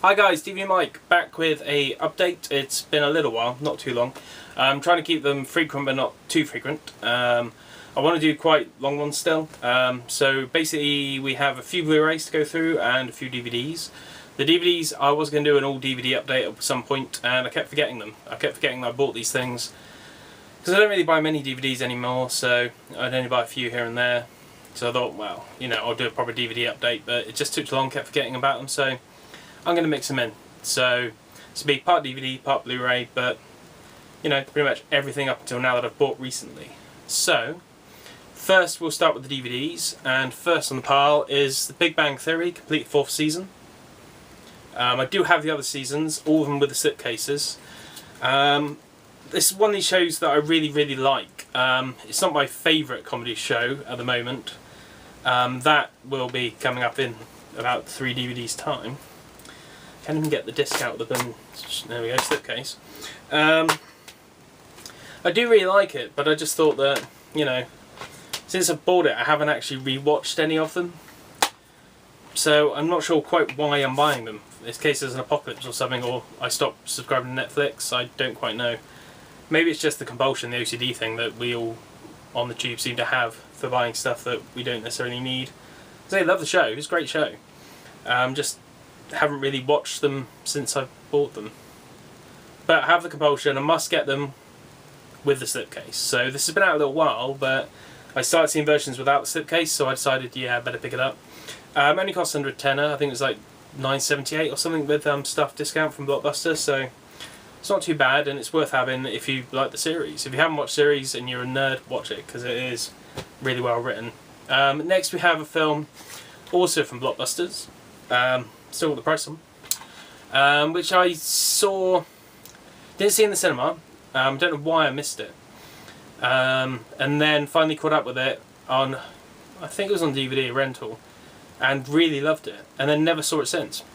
Hi guys, TV Mike back with a update. It's been a little while, not too long. I'm trying to keep them frequent but not too frequent. I want to do quite long ones still. So basically we have a few Blu-rays to go through and a few DVDs. The DVDs, I was going to do an all DVD update at some point and I kept forgetting them. I kept forgetting that I bought these things because I don't really buy many DVDs anymore, so I'd only buy a few here and there. So I thought, well, you know, I'll do a proper DVD update, but it just took too long, kept forgetting about them, so I'm going to mix them in. So this will be part DVD, part Blu-ray, but you know, pretty much everything up until now that I've bought recently. So first we'll start with the DVDs, and first on the pile is The Big Bang Theory, complete 4th season. I do have the other seasons, all of them with the slipcases. This is one of these shows that I really like. It's not my favourite comedy show at the moment. That will be coming up in about 3 DVDs time. Can't even get the disc out of the bin. There we go, slipcase. I do really like it, but I just thought that, you know, since I've bought it, I haven't actually rewatched any of them. So I'm not sure quite why I'm buying them. In case there's an apocalypse or something, or I stopped subscribing to Netflix, I don't quite know. Maybe it's just the compulsion, the OCD thing that we all on the tube seem to have for buying stuff that we don't necessarily need. I love the show, it's a great show. Just haven't really watched them since I bought them. But I have the compulsion, I must get them with the slipcase. So this has been out a little while, but I started seeing versions without the slipcase, so I decided, yeah, I better pick it up. Only cost under a tenner, I think it was like $9.78 or something with stuff discount from Blockbuster, so it's not too bad, and it's worth having if you like the series. If you haven't watched the series and you're a nerd, watch it, because it is really well written. Next we have a film also from Blockbusters, still got the price on, which I didn't see in the cinema. Don't know why I missed it, and then finally caught up with it on, I think it was on DVD rental, and really loved it, and then never saw it since.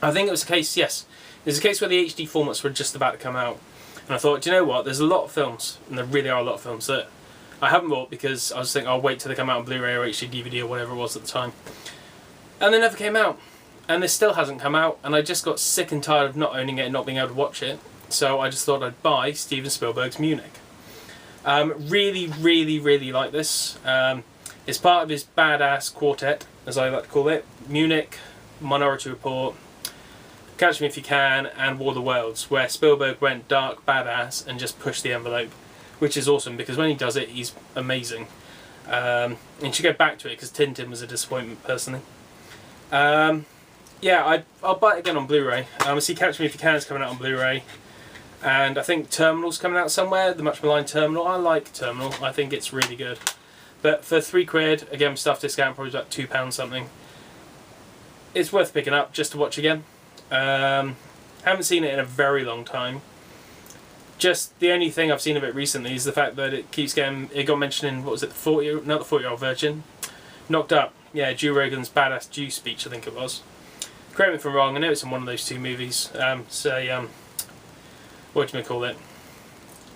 I think it was a case, yes, it was a case where the HD formats were just about to come out, and I thought, do you know what, there's a lot of films, and there really are a lot of films that I haven't bought because I was thinking I'll wait till they come out on Blu-ray or HD DVD or whatever it was at the time, and they never came out, and this still hasn't come out, and I just got sick and tired of not owning it and not being able to watch it, so I just thought I'd buy Steven Spielberg's Munich. Really like this. It's part of his badass quartet, as I like to call it: Munich, Minority Report, Catch Me If You Can, and War of the Worlds, where Spielberg went dark, badass, and just pushed the envelope, which is awesome, because when he does it, he's amazing. And you should go back to it, because Tintin was a disappointment, personally. Yeah, I'll buy it again on Blu-ray. I see Catch Me If You Can is coming out on Blu-ray, and I think Terminal's coming out somewhere, the much maligned Terminal. I like Terminal, I think it's really good. But for £3, again with stuff discount, probably about £2 something, it's worth picking up just to watch again. Haven't seen it in a very long time. Just the only thing I've seen of it recently is the fact that it got mentioned in, what was it, the 40-year-old virgin? Knocked Up. Yeah, Joe Rogan's Badass Jew speech, I think it was. Correct me if I'm wrong, I know it's in one of those two movies. What do you call it?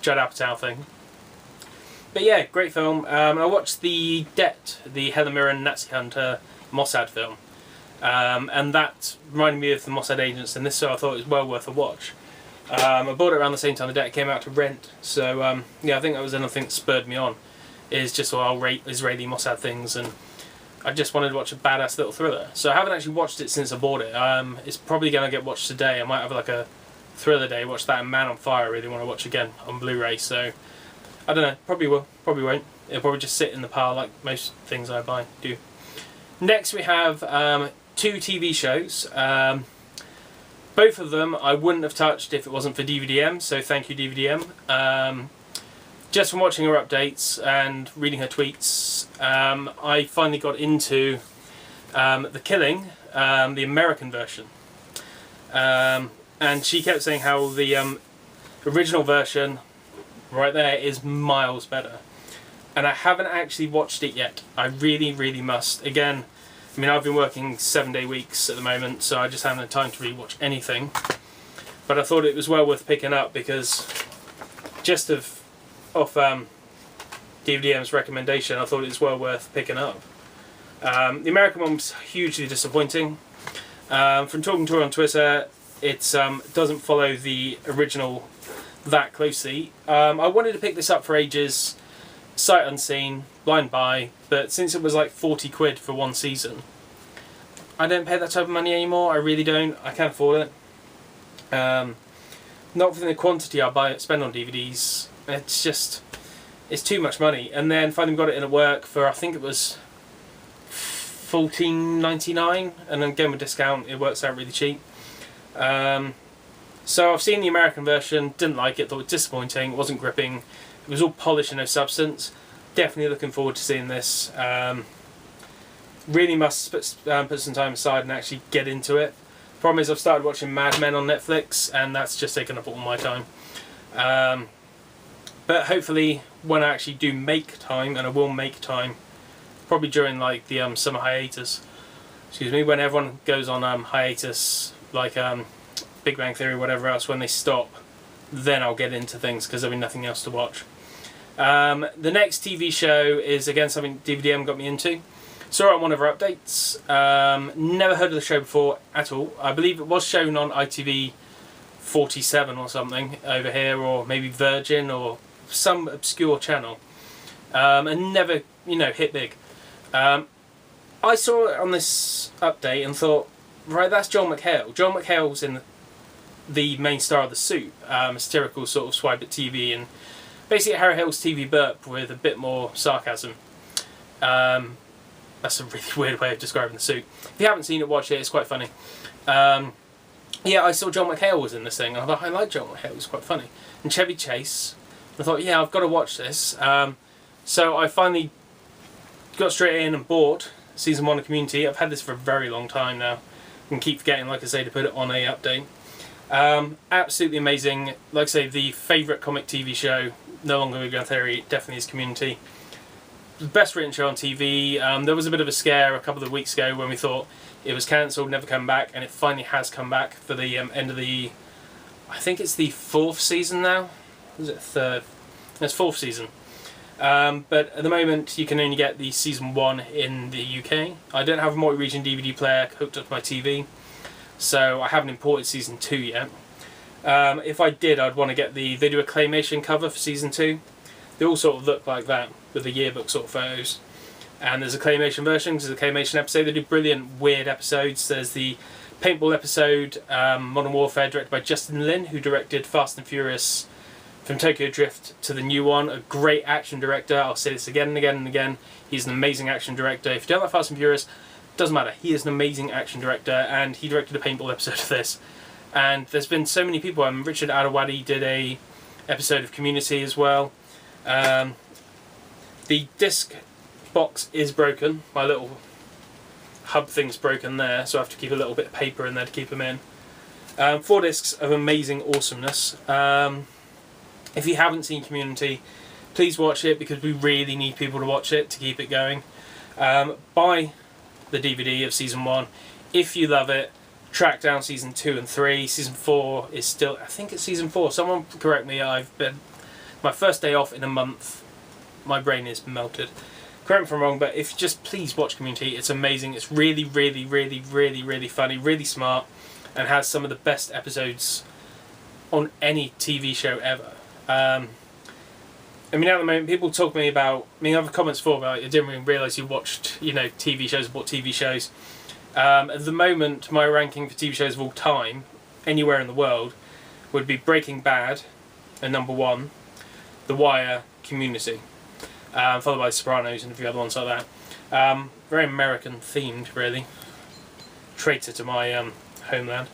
Judd Apatow thing. But yeah, great film. I watched The Debt, the Helen Mirren Nazi Hunter Mossad film. And that reminded me of the Mossad agents in this, so I thought it was well worth a watch. I bought it around the same time The Debt came out to rent, so yeah, I think that was another thing that spurred me on, is just, well, I'll rate Israeli Mossad things, and I just wanted to watch a badass little thriller. So I haven't actually watched it since I bought it. It's probably going to get watched today. I might have like a thriller day, watch that, and Man on Fire I really want to watch again on Blu-ray, so I don't know, probably will, probably won't. It'll probably just sit in the pile like most things I buy do. Next we have 2 TV shows. Both of them I wouldn't have touched if it wasn't for DVDM, so thank you DVDM. Just from watching her updates and reading her tweets, I finally got into The Killing, the American version. And she kept saying how the original version right there is miles better. And I haven't actually watched it yet. I really must. Again, I mean, I've been working 7-day weeks at the moment, so I just haven't had time to really watch anything. But I thought it was well worth picking up, because just off DVDM's recommendation, I thought it was well worth picking up. The American one was hugely disappointing. From talking to her on Twitter, it doesn't follow the original that closely. I wanted to pick this up for ages, sight unseen, blind buy, but since it was like 40 quid for one season, I don't pay that type of money anymore. I really don't. I can't afford it. Not for the quantity I spend on DVDs. It's too much money. And then finally got it in at work for, I think it was $14.99, and then again with discount it works out really cheap. So I've seen the American version, didn't like it, thought it was disappointing, it wasn't gripping, it was all polish and no substance. Definitely looking forward to seeing this. Really must put some time aside and actually get into it. Problem is I've started watching Mad Men on Netflix and that's just taken up all my time. But hopefully when I actually do make time, and I will make time, probably during like the summer hiatus, excuse me, when everyone goes on hiatus, like Big Bang Theory, whatever else, when they stop, then I'll get into things because there'll be nothing else to watch. The next TV show is again something DVDM got me into. Saw it on one of her updates. Never heard of the show before at all. I believe it was shown on ITV 47 or something over here, or maybe Virgin or some obscure channel, and never, hit big. I saw it on this update and thought, right, that's John McHale. John McHale's in the main star of The Suit, a satirical sort of swipe at TV, and basically Harry Hill's TV burp with a bit more sarcasm. That's a really weird way of describing The Suit. If you haven't seen it, watch it, it's quite funny. Yeah, I saw John McHale was in this thing, and I thought, I like John McHale, it was quite funny. And Chevy Chase, I thought, yeah, I've got to watch this. So I finally got straight in and bought Season 1 of Community. I've had this for a very long time now, and keep forgetting, like I say, to put it on a update. Absolutely amazing. Like I say, the favourite comic TV show, no longer Big Bang Theory, definitely is Community. The best written show on TV. There was a bit of a scare a couple of weeks ago when we thought it was cancelled, never come back, and it finally has come back for the end of the, I think it's the 4th season now. Is it 3rd? It's 4th season. But at the moment you can only get the Season 1 in the UK. I don't have a multi-region DVD player hooked up to my TV, so I haven't imported Season 2 yet. If I did, I'd want to get they do a claymation cover for Season 2. They all sort of look like that, with the yearbook sort of photos. And there's a claymation version, there's a claymation episode. They do brilliant, weird episodes. There's the paintball episode, Modern Warfare, directed by Justin Lin, who directed Fast and Furious from Tokyo Drift to the new one. A great action director. I'll say this again and again and again. He's an amazing action director. If you don't like Fast and Furious, doesn't matter. He is an amazing action director, and he directed a paintball episode of this. And there's been so many people. Richard Adewale did a episode of Community as well. The disc box is broken. My little hub thing's broken there, so I have to keep a little bit of paper in there to keep them in. 4 discs of amazing awesomeness. If you haven't seen Community, please watch it, because we really need people to watch it to keep it going. Buy the DVD of Season 1. If you love it, track down Season 2 and 3. Season 4 is still, I think it's Season 4. Someone correct me, I've been, my first day off in a month, my brain is melted. Correct me if I'm wrong, but if you just please watch Community, it's amazing. It's really, really, really, really, really funny, really smart, and has some of the best episodes on any TV show ever. I mean, at the moment, people talk to me about, I have comments before about, I didn't even realise you watched, TV shows, bought TV shows. At the moment, my ranking for TV shows of all time, anywhere in the world, would be Breaking Bad at number 1, The Wire, Community, followed by Sopranos and a few other ones like that. Very American themed, really. Traitor to my homeland.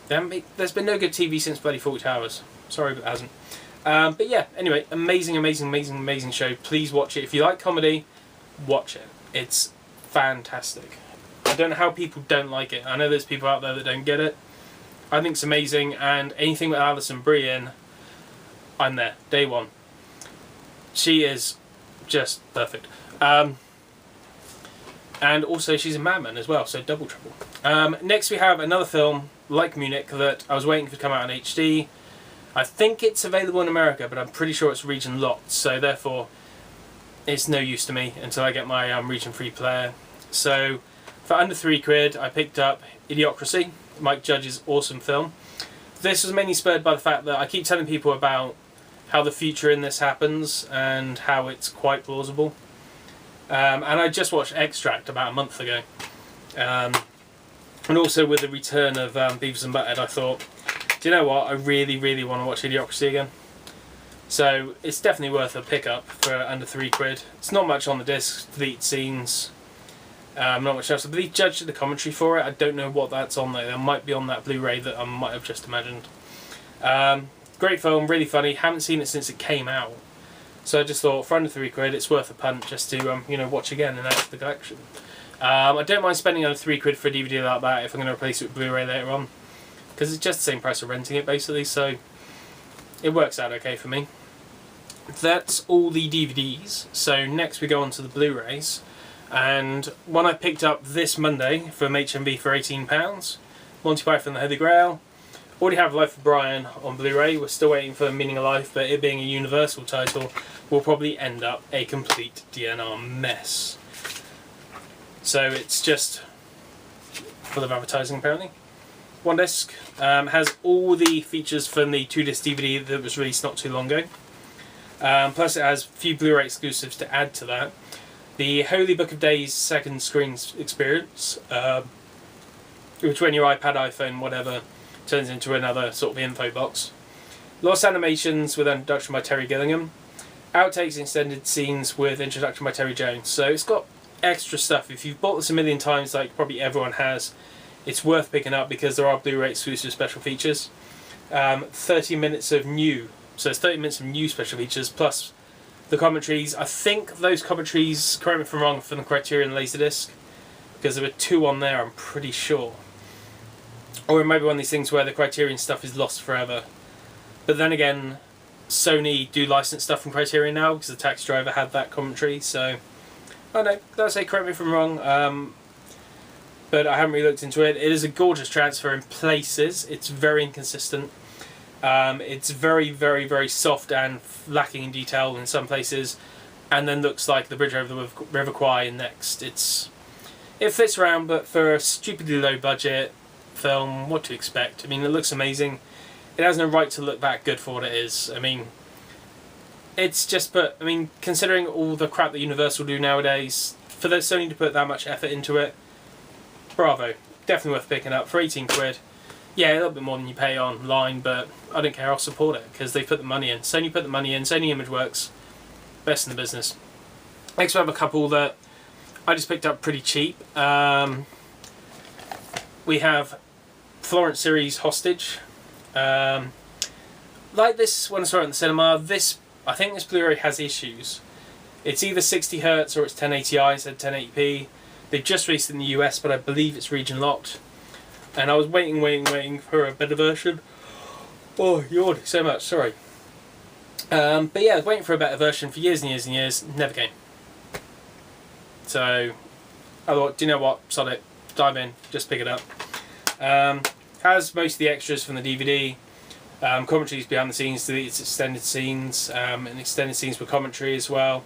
There's been no good TV since bloody 40 Hours. Sorry, but it hasn't. But yeah, anyway, amazing, amazing, amazing, amazing show. Please watch it. If you like comedy, watch it. It's fantastic. I don't know how people don't like it. I know there's people out there that don't get it. I think it's amazing, and anything with Alison Brie in, I'm there, day one. She is just perfect. And also she's a Mad Men as well, so double trouble. Next we have another film, like Munich, that I was waiting for to come out in HD. I think it's available in America, but I'm pretty sure it's region locked, so therefore it's no use to me until I get my region free player. So For under £3 I picked up Idiocracy, Mike Judge's awesome film. This was mainly spurred by the fact that I keep telling people about how the future in this happens and how it's quite plausible. And I just watched Extract about a month ago. And also with the return of Beavis and Butthead, I thought, do you know what, I really, really want to watch Idiocracy again. So it's definitely worth a pickup for under £3. It's not much on the disc, deleted scenes, not much else. I believe Judge did the commentary for it. I don't know what that's on there. It might be on that Blu-ray that I might have just imagined. Great film, really funny. Haven't seen it since it came out. So I just thought, for under £3, it's worth a punt just to watch again and add to the collection. I don't mind spending under £3 for a DVD like that if I'm going to replace it with Blu-ray later on, because it's just the same price of renting it basically, so it works out okay for me. That's all the DVDs. So next we go on to the Blu-rays, and one I picked up this Monday from HMV for £18. Monty Python and the Holy Grail. Already have Life of Brian on Blu-ray. We're still waiting for Meaning of Life, but it being a Universal title will probably end up a complete DNR mess. So it's just full of advertising apparently. One disc has all the features from the 2-disc DVD that was released not too long ago. Plus it has a few Blu-ray exclusives to add to that. The Holy Book of Days second screen experience, which when your iPad, iPhone, whatever, turns into another sort of info box. Lost Animations with introduction by Terry Gillingham. Outtakes and extended scenes with introduction by Terry Jones. So it's got extra stuff. If you've bought this a million times, like probably everyone has, it's worth picking up because there are Blu-ray exclusive special features. 30 minutes of new, so it's 30 minutes of new special features plus the commentaries. I think those commentaries, correct me if I'm wrong, from the Criterion Laserdisc, because there were 2 on there, I'm pretty sure. Or it might be one of these things where the Criterion stuff is lost forever. But then again, Sony do license stuff from Criterion now because the Taxi Driver had that commentary, so I don't know, don't say correct me if I'm wrong, but I haven't really looked into it. It is a gorgeous transfer in places. It's very inconsistent. It's very, very, very soft and lacking in detail in some places, and then looks like the bridge over the River Kwai in next. It fits around, but for a stupidly low budget film, what to expect? I mean, it looks amazing. It has no right to look that good for what it is. I mean, it's just, but I mean, considering all the crap that Universal do nowadays, for Sony to put that much effort into it, bravo. Definitely worth picking up for £18. Yeah, a little bit more than you pay online, but I don't care, I'll support it because they put the money in. Sony put the money in, Sony ImageWorks, best in the business. Next we have a couple that I just picked up pretty cheap. We have Florence series Hostage. Like this when I saw it in the cinema, I think this Blu-ray has issues. It's either 60Hz or it's 1080i instead of 1080p. They've just released it in the US, but I believe it's region locked. And I was waiting for a better version. Oh, yawning so much, sorry. But yeah, I was waiting for a better version for years and years and years, never came. So I thought, do you know what, sod it, dive in, just pick it up. Has most of the extras from the DVD, commentaries behind the scenes, its extended scenes, and extended scenes with commentary as well.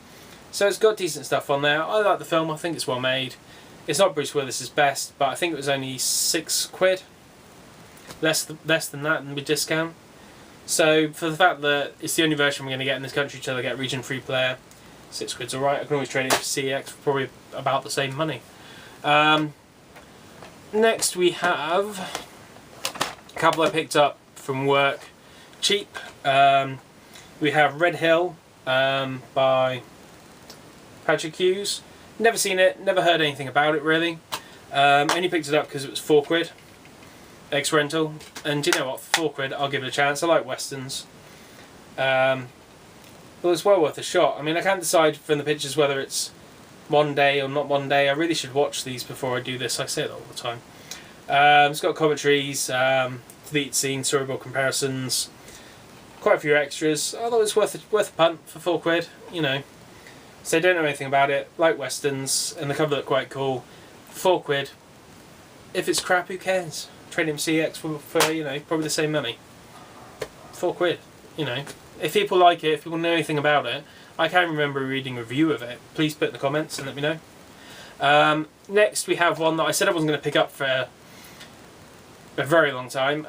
So it's got decent stuff on there. I like the film, I think it's well made. It's not Bruce Willis's best, but I think it was only £6. Less than that with discount. So for the fact that it's the only version we're going to get in this country till I get region free player, £6's alright. I can always trade it for CX for probably about the same money. Next we have a couple I picked up from work, cheap. We have Red Hill by Patrick Hughes. Never seen it, never heard anything about it really. Only picked it up because it was £4. Ex-rental. And do you know what, for £4 I'll give it a chance. I like westerns. Well, it's well worth a shot. I mean, I can't decide from the pictures whether it's one day or not one day. I really should watch these before I do this. I say it all the time. It's got commentaries, deleted scenes, storyboard comparisons, quite a few extras. I thought it was worth a punt for £4, you know. So I don't know anything about it, like westerns, and the cover looked quite cool. £4. If it's crap, who cares? Trade him CX for you know, probably the same money. £4, you know. If people like it, if people know anything about it, I can't remember reading a review of it. Please put in the comments and let me know. Next we have one that I said I wasn't going to pick up for a very long time.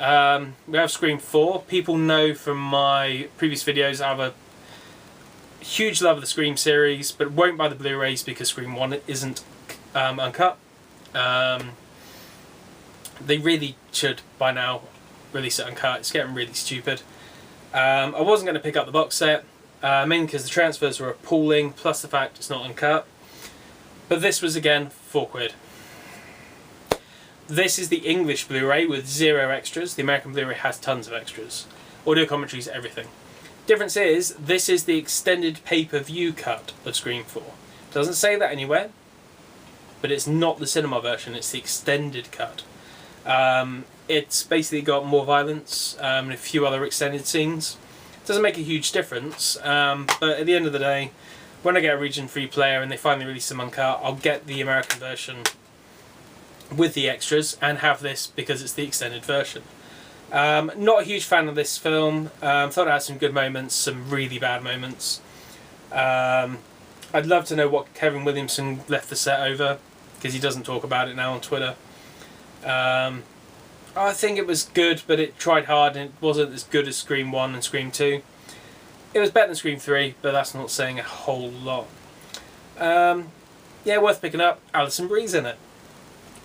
We have Scream 4. People know from my previous videos I have a huge love of the Scream series, but won't buy the Blu-rays because Scream 1 isn't uncut. They really should by now release it uncut. It's getting really stupid. I wasn't going to pick up the box set, mainly because the transfers were appalling, plus the fact it's not uncut. But this was again £4. This is the English Blu-ray with 0 extras. The American Blu-ray has tons of extras. Audio commentaries, everything. Difference is, this is the extended pay-per-view cut of Scream 4. Doesn't say that anywhere, but it's not the cinema version, it's the extended cut. It's basically got more violence and a few other extended scenes. Doesn't make a huge difference, but at the end of the day, when I get a region free player and they finally release them uncut, I'll get the American version with the extras and have this because it's the extended version. Not a huge fan of this film. Thought it had some good moments, some really bad moments. I'd love to know what Kevin Williamson left the set over, because he doesn't talk about it now on Twitter. I think it was good, but it tried hard and it wasn't as good as Scream 1 and Scream 2. It was better than Scream 3, but that's not saying a whole lot. Yeah, worth picking up. Alison Brie's in it.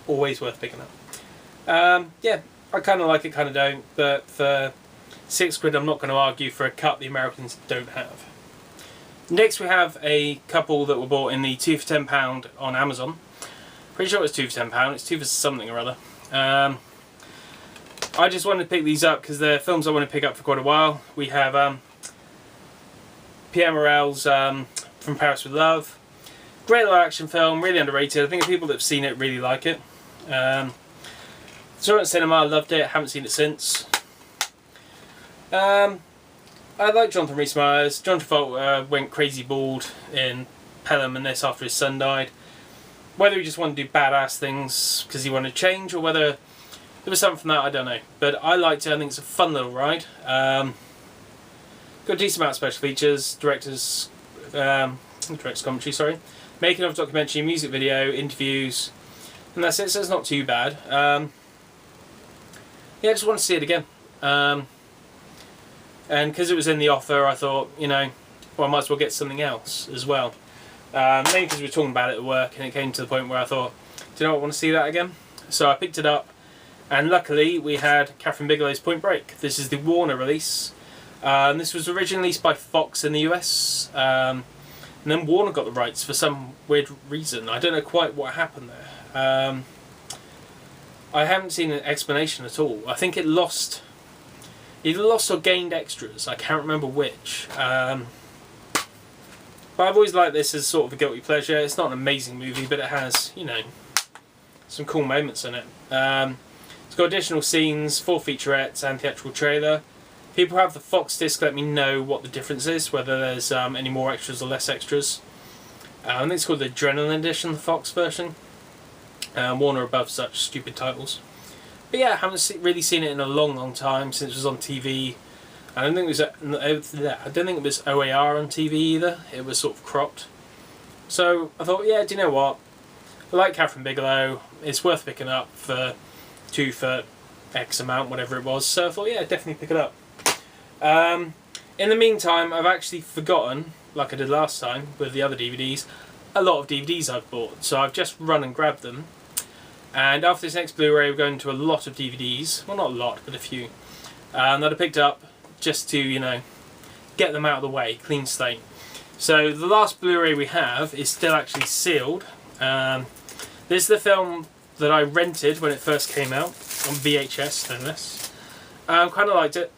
Always worth picking up. Yeah, I kind of like it, kind of don't, but for £6 I'm not going to argue for a cut the Americans don't have. Next we have a couple that were bought in the 2 for £10 on Amazon. Pretty sure it was 2 for £10, it's 2 for something or other. I just wanted to pick these up because they're films I want to pick up for quite a while. We have Pierre Morel's From Paris with Love. Great little action film, really underrated. I think the people that have seen it really like it. Saw it in cinema, loved it, haven't seen it since. I like Jonathan Rhys-Meyers. John Travolta went crazy bald in Pelham and this after his son died. Whether he just wanted to do badass things because he wanted to change, or whether there was something from that, I don't know. But I liked it, I think it's a fun little ride. Got a decent amount of special features, director's commentary, sorry. Making of documentary, music video, interviews, and that's it, so it's not too bad. Yeah, I just want to see it again. And because it was in the offer, I thought, you know, well, I might as well get something else as well. Mainly because we were talking about it at work, and it came to the point where I thought, do you know what, I want to see that again? So I picked it up, and luckily we had Catherine Bigelow's Point Break. This is the Warner release. This was originally released by Fox in the US. And then Warner got the rights for some weird reason. I don't know quite what happened there. I haven't seen an explanation at all. I think it lost... either lost or gained extras. I can't remember which. But I've always liked this as sort of a guilty pleasure. It's not an amazing movie, but it has, you know, some cool moments in it. It's got additional scenes, 4 featurettes and theatrical trailer. People who have the Fox disc, let me know what the difference is, whether there's any more extras or less extras. I think it's called the Adrenaline Edition, the Fox version. Warner above such stupid titles. But yeah, I haven't really seen it in a long time since it was on TV. I don't think it was OAR on TV either. It was sort of cropped. So I thought, yeah, do you know what? I like Catherine Bigelow. It's worth picking up for 2 for X amount, whatever it was. So I thought, yeah, definitely pick it up. In the meantime, I've actually forgotten, like I did last time with the other DVDs, a lot of DVDs I've bought. So I've just run and grabbed them. And after this next Blu-ray, we're going to a lot of DVDs. Well, not a lot, but a few. That I picked up just to, you know, get them out of the way, clean slate. So the last Blu-ray we have is still actually sealed. This is the film that I rented when it first came out, on VHS, no less. Kind of liked it.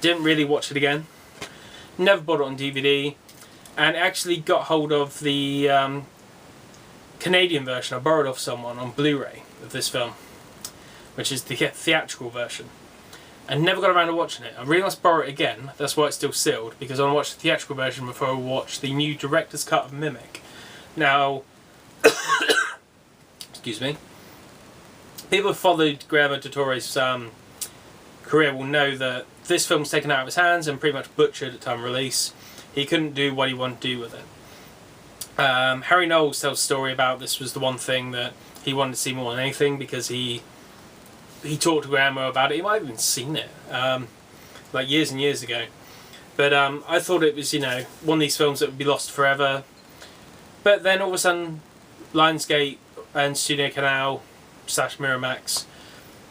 Didn't really watch it again. Never bought it on DVD. And actually got hold of the Canadian version I borrowed off someone on Blu-ray of this film, which is the theatrical version. And never got around to watching it. I really must borrow it again. That's why it's still sealed, because I want to watch the theatrical version before I watch the new director's cut of Mimic. Now, excuse me. People who followed Guillermo del Toro's career will know that this film's taken out of his hands and pretty much butchered at time of release. He couldn't do what he wanted to do with it. Harry Knowles tells a story about this was the one thing that he wanted to see more than anything, because he talked to Grandma about it. He might have even seen it, like years and years ago. But I thought it was, one of these films that would be lost forever. But then all of a sudden, Lionsgate and Studio Canal / Miramax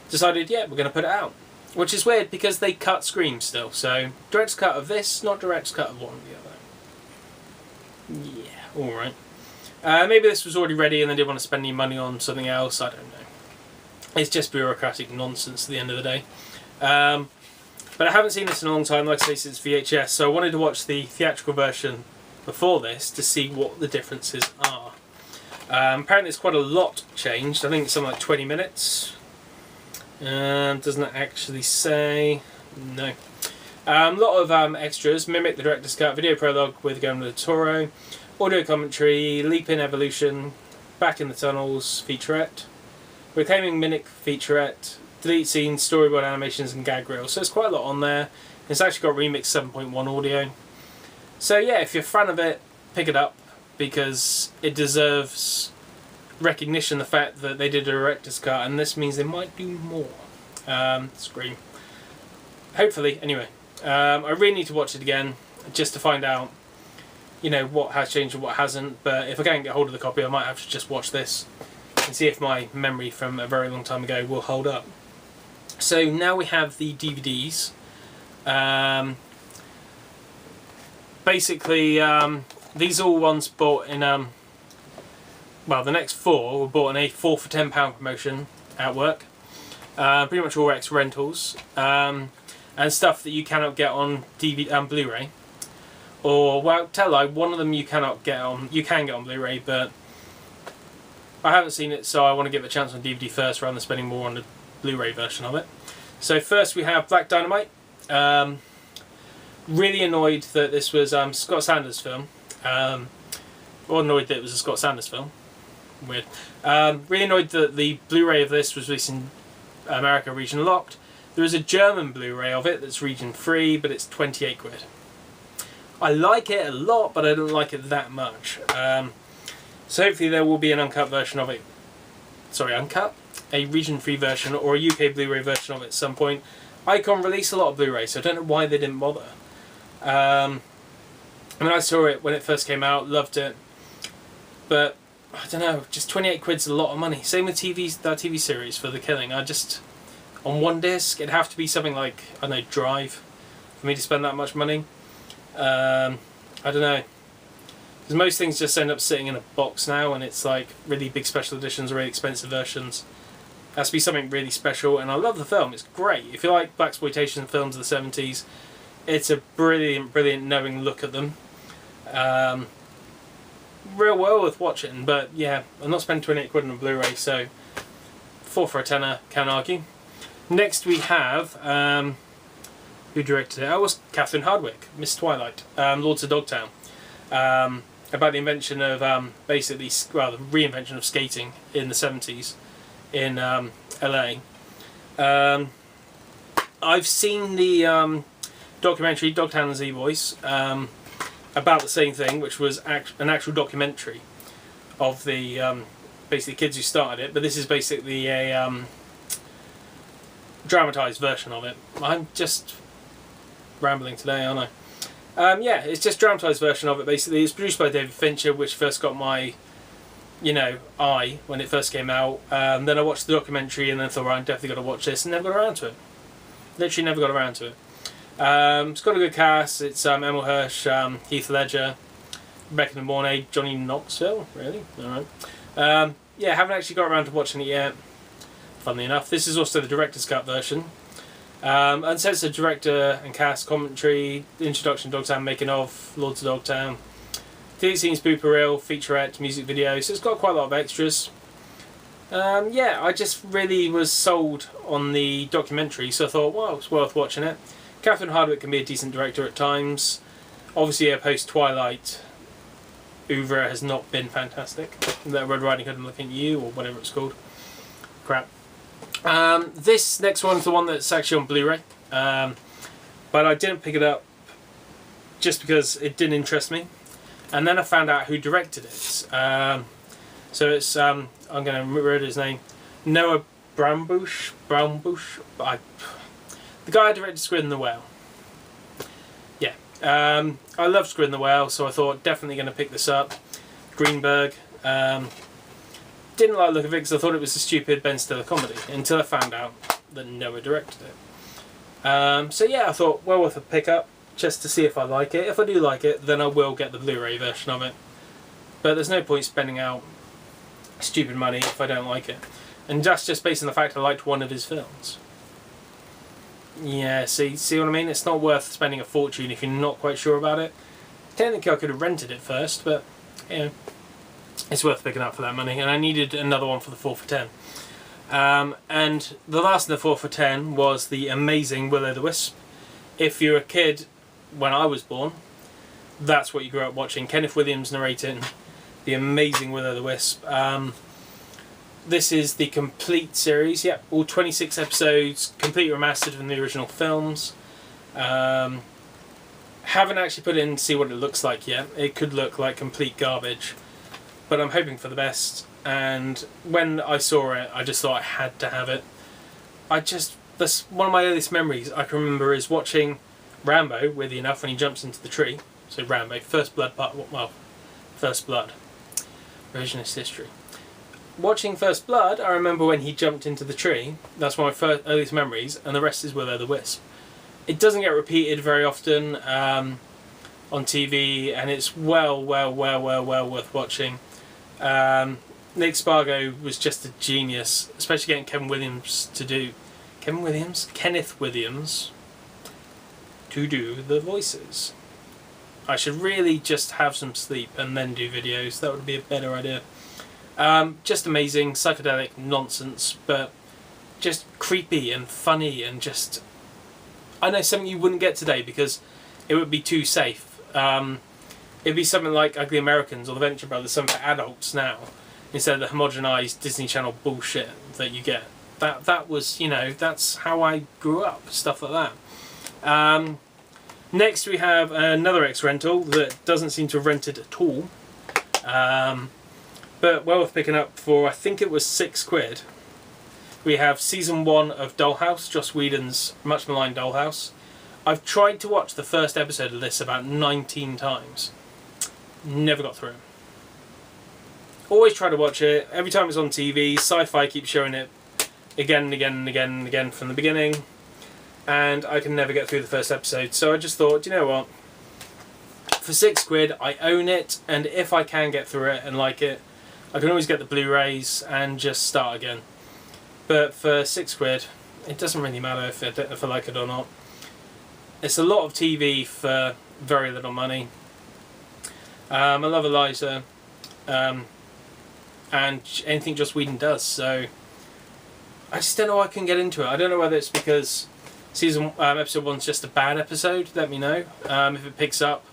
decided, yeah, we're going to put it out. Which is weird, because they cut Scream still. So, director's cut of this, not director's cut of one or the other. Yeah, alright. Maybe this was already ready and they didn't want to spend any money on something else, I don't know. It's just bureaucratic nonsense at the end of the day. But I haven't seen this in a long time, like I say, since VHS, so I wanted to watch the theatrical version before this to see what the differences are. Apparently it's quite a lot changed. I think it's something like 20 minutes. Doesn't it actually say? No. A lot of extras mimic the director's cut, video prologue with Guillermo del Toro, audio commentary, Leap in Evolution, Back in the Tunnels featurette, Reclaiming Minnick featurette, delete scenes, storyboard animations and gag reels. So it's quite a lot on there. It's actually got Remix 7.1 audio. So yeah, if you're a fan of it, pick it up, because it deserves recognition, the fact that they did a director's cut, and this means they might do more. Scream. Hopefully, anyway. I really need to watch it again, just to find out, what has changed and what hasn't. But if I can't get hold of the copy, I might have to just watch this and see if my memory from a very long time ago will hold up. So now we have the DVDs. Basically, these are all ones bought in, well, the next 4 were bought in a 4 for £10 promotion at work. Pretty much all Rex rentals. And stuff that you cannot get on Blu-ray. Or, well, tell a lie, one of them you can get on Blu-ray, but I haven't seen it, so I want to give it a chance on DVD first rather than spending more on the Blu-ray version of it. So first we have Black Dynamite. Really annoyed that this was Scott Sanders' film. Or annoyed that it was a Scott Sanders film. Weird. Really annoyed that the Blu-ray of this was released in America region locked. There is a German Blu-ray of it that's region free, but it's 28 quid. I like it a lot, but I don't like it that much. So hopefully there will be an uncut version of it. Sorry, uncut? A region free version or a UK Blu-ray version of it at some point. Icon released a lot of Blu-ray, so I don't know why they didn't bother. I mean, I saw it when it first came out, loved it, but I don't know, just 28 quid's a lot of money. Same with that TV series for The Killing. On one disc, it'd have to be something like, I don't know, Drive, for me to spend that much money. I don't know. Because most things just end up sitting in a box now, and it's like really big special editions or really expensive versions. It has to be something really special, and I love the film, it's great. If you like blaxploitation films of the 70s, it's a brilliant, brilliant knowing look at them. Real well worth watching, but yeah, I'm not spending 28 quid on a Blu-ray, so 4 for a tenner, can't argue. Next we have, who directed it? Oh, it was Catherine Hardwicke, Miss Twilight, Lords of Dogtown. About the invention of, basically, well, the reinvention of skating in the 70s in LA. I've seen the documentary Dogtown and Z-Boys about the same thing, which was an actual documentary of the basically kids who started it, but this is basically a dramatised version of it. I'm just rambling today, aren't I? Yeah, it's just a dramatised version of it, basically. It's produced by David Fincher, which first got my, eye when it first came out. Then I watched the documentary and then thought, right, I'm definitely got to watch this, and never got around to it. Literally never got around to it. It's got a good cast. It's Emil Hirsch, Heath Ledger, Rebecca De Mornay, Johnny Knoxville, really? Alright. Yeah, haven't actually got around to watching it yet, funnily enough. This is also the director's cut version. Uncensored director and cast commentary, introduction to Dogtown, making of, Lords of Dogtown, theatre scenes, blooper reel, featurette, music video, so it's got quite a lot of extras. Yeah, I just really was sold on the documentary, so I thought, well, it's worth watching it. Catherine Hardwicke can be a decent director at times. Obviously, her post-Twilight oeuvre has not been fantastic. That Red Riding Hood and Looking at You, or whatever it's called. Crap. This next one's the one that's actually on Blu-ray, but I didn't pick it up just because it didn't interest me. and then I found out who directed it. So it's I'm going to remember his name, Noah Brownbush. The guy who directed Squid and the Whale. Yeah, I love Squid and the Whale, so I thought definitely going to pick this up. Greenberg. Didn't like the look of it because I thought it was a stupid Ben Stiller comedy until I found out that Noah directed it. So yeah, I thought well worth a pick up just to see if I like it. If I do like it, then I will get the Blu-ray version of it. But there's no point spending out stupid money if I don't like it. And that's just based on the fact I liked one of his films. Yeah, see what I mean? It's not worth spending a fortune if you're not quite sure about it. Technically I could have rented it first, but you know, it's worth picking up for that money. And I needed another one for the 4 for 10. And the last of the 4 for 10 was the amazing Will-O-the-Wisp. If you're a kid when I was born, that's what you grew up watching. Kenneth Williams narrating the amazing Will-O-the-Wisp. This is the complete series, yep, all 26 episodes, completely remastered from the original films. Haven't actually put it in to see what it looks like yet. It could look like complete garbage, but I'm hoping for the best. And when I saw it, I just thought I had to have it. That's one of my earliest memories I can remember is watching Rambo, weirdly enough, when he jumps into the tree. So Rambo, First Blood part, well, First Blood, revisionist history. Watching First Blood, I remember when he jumped into the tree. That's one of my earliest memories, and the rest is Will-O-the-Wisp. It doesn't get repeated very often on TV, and it's well worth watching. Nick Spargo was just a genius, especially getting Kenneth Williams to do the voices. I should really just have some sleep and then do videos. That would be a better idea. Just amazing, psychedelic nonsense, but just creepy and funny and just... I know something you wouldn't get today because it would be too safe. It'd be something like Ugly Americans or The Venture Brothers, something for adults now, instead of the homogenized Disney Channel bullshit that you get. That was, you know, that's how I grew up, stuff like that. Next we have another ex-rental that doesn't seem to have rented at all. But well worth picking up for, I think it was £6. We have season 1 of Dollhouse, Joss Whedon's much maligned Dollhouse. I've tried to watch the first episode of this about 19 times. Never got through. Always try to watch it. Every time it's on TV, Sci-Fi keeps showing it again and again and again and again from the beginning. And I can never get through the first episode. So I just thought, you know what? For £6, I own it. And if I can get through it and like it, I can always get the Blu-rays and just start again. But for £6, it doesn't really matter if I like it or not. It's a lot of TV for very little money. I love Eliza, and anything Joss Whedon does. So I just don't know why I couldn't get into it. I don't know whether it's because episode 1's just a bad episode. Let me know if it picks up.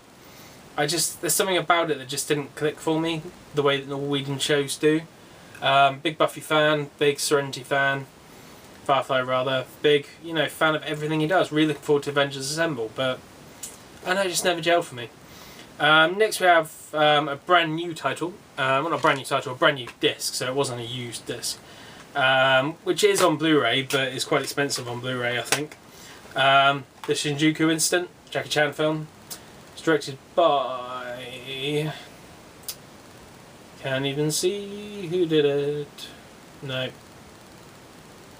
There's something about it that just didn't click for me the way that the Whedon shows do. Big Buffy fan, big Serenity fan, Firefly rather, big, you know, fan of everything he does. Really looking forward to Avengers Assemble, but I know it just never gelled for me. Next we have a brand new title, well not a brand new title, a brand new disc, so it wasn't a used disc, which is on Blu-ray, but is quite expensive on Blu-ray, I think. The Shinjuku Incident, Jackie Chan film. It's directed by... Can't even see who did it. No.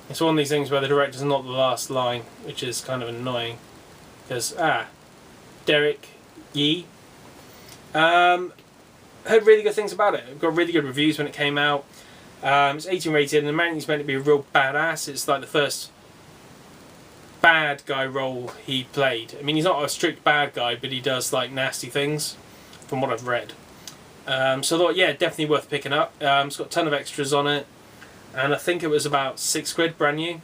It's one of these things where the director's not the last line, which is kind of annoying. Because, Derek Yee. Heard really good things about it. Got really good reviews when it came out. It's 18 rated, and apparently he's meant to be a real badass. It's like the first bad guy role he played. I mean, he's not a strict bad guy, but he does like nasty things, from what I've read. So I thought, yeah, definitely worth picking up. It's got a ton of extras on it, and I think it was about £6 brand new.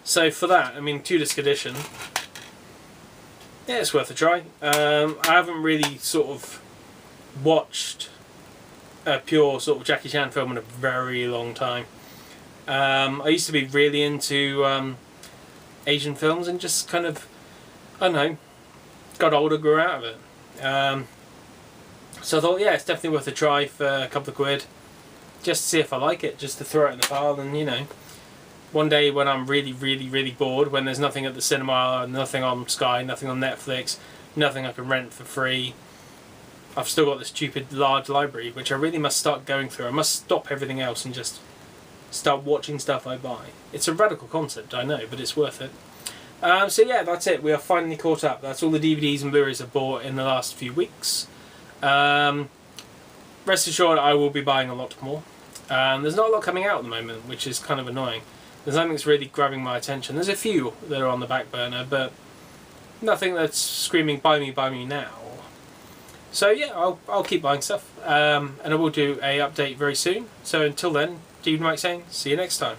So for that, I mean, 2-disc edition, yeah, it's worth a try. I haven't really sort of watched a pure sort of Jackie Chan film in a very long time. I used to be really into Asian films and just kind of, I don't know, got older, grew out of it. So I thought, yeah, it's definitely worth a try for a couple of quid, just to see if I like it, just to throw it in the pile. And you know, one day when I'm really, really, really bored, when there's nothing at the cinema, nothing on Sky, nothing on Netflix, nothing I can rent for free, I've still got this stupid large library, which I really must start going through. I must stop everything else and just start watching stuff I buy. It's a radical concept, I know, but it's worth it. So yeah, that's it. We are finally caught up. That's all the DVDs and Blu-rays I've bought in the last few weeks. Rest assured, I will be buying a lot more. There's not a lot coming out at the moment, which is kind of annoying. There's nothing that's really grabbing my attention. There's a few that are on the back burner, but nothing that's screaming, buy me now. So yeah, I'll keep buying stuff, and I will do a update very soon. So until then, Steve and Mike saying, see you next time.